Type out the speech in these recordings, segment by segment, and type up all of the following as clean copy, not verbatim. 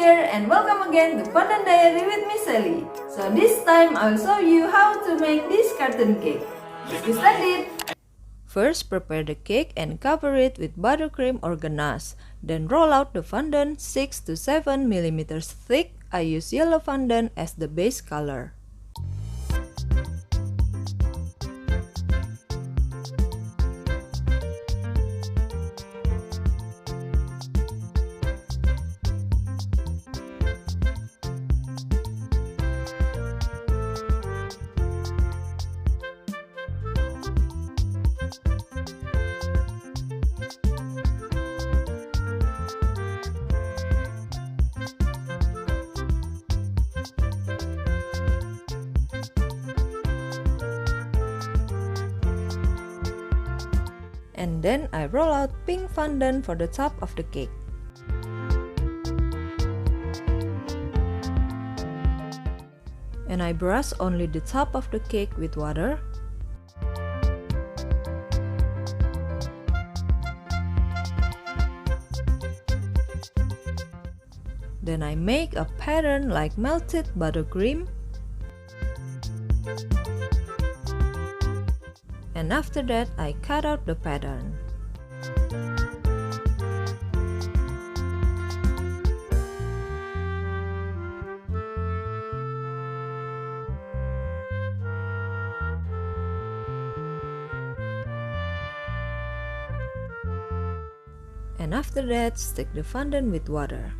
here and welcome again to Fondant Diary with Miss Sally. So this time I'll show you how to make this carton cake. Let's get started! First, prepare the cake and cover it with buttercream or ganache. Then roll out the fondant 6 to 7 mm thick. I use yellow fondant as the base color. And then I roll out pink fondant for the top of the cake. And I brush only the top of the cake with water. Then I make a pattern like melted buttercream. And after that, I cut out the pattern. And after that, stick the fondant with water.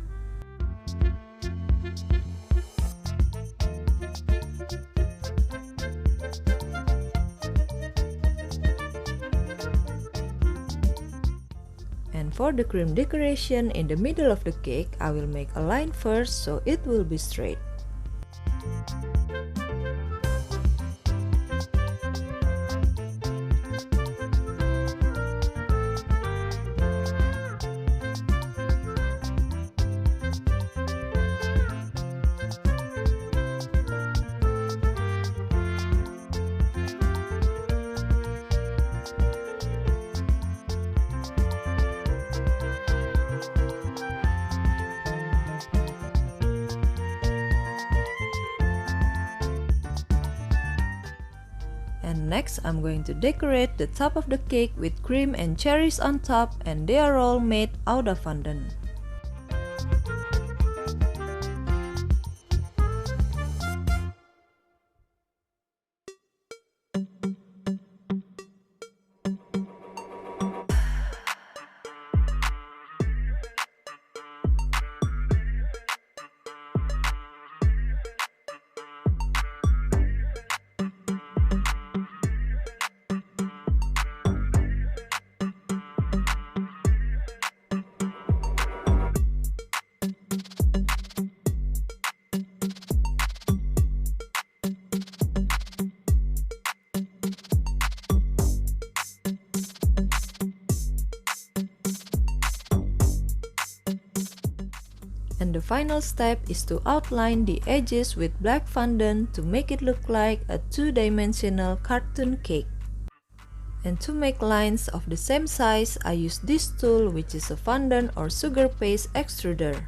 And for the cream decoration in the middle of the cake, I will make a line first so it will be straight. And next, I'm going to decorate the top of the cake with cream and cherries on top, and they are all made out of fondant. And the final step is to outline the edges with black fondant to make it look like a two-dimensional cartoon cake. And to make lines of the same size, I use this tool, which is a fondant or sugar paste extruder.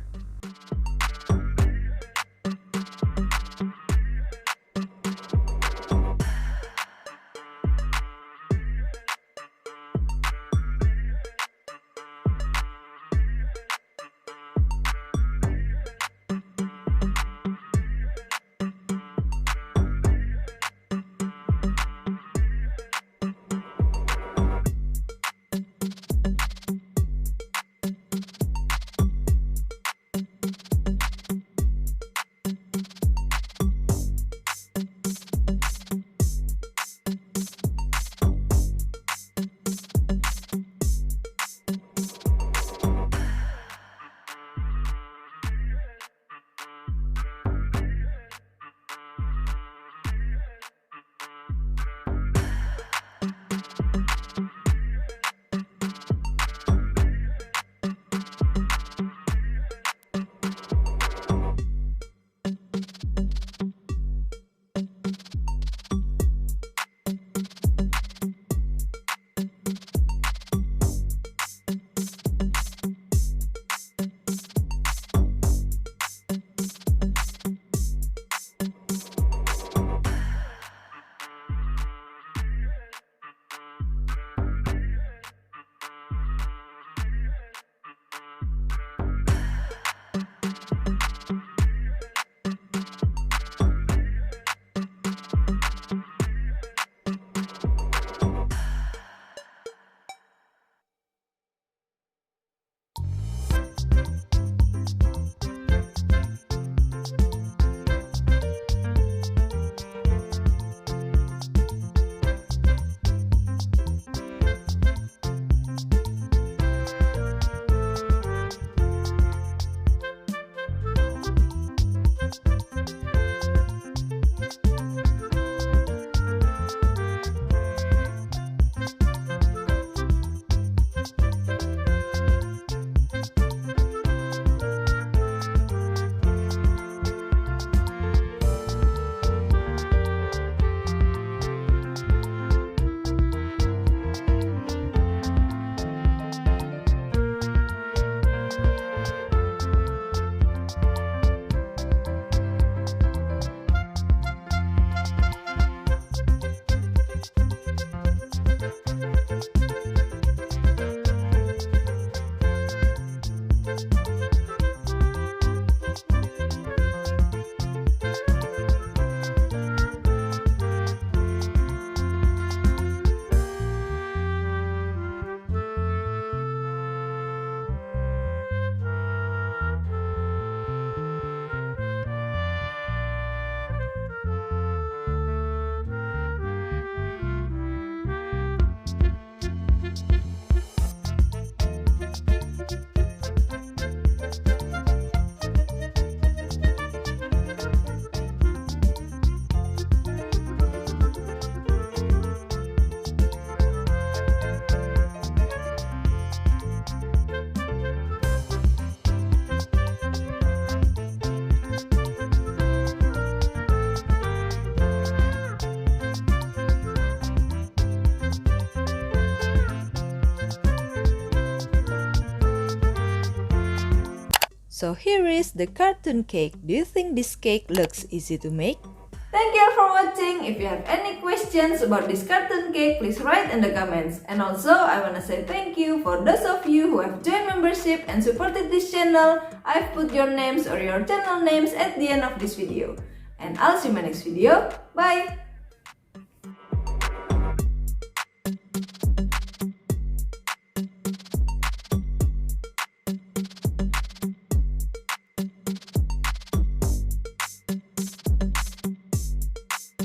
So here is the cartoon cake. Do you think this cake looks easy to make? Thank you for watching. If you have any questions about this cartoon cake, please write in the comments. And also, I wanna say thank you for those of you who have joined membership and supported this channel. I've put your names or your channel names at the end of this video. And I'll see you in my next video. Bye!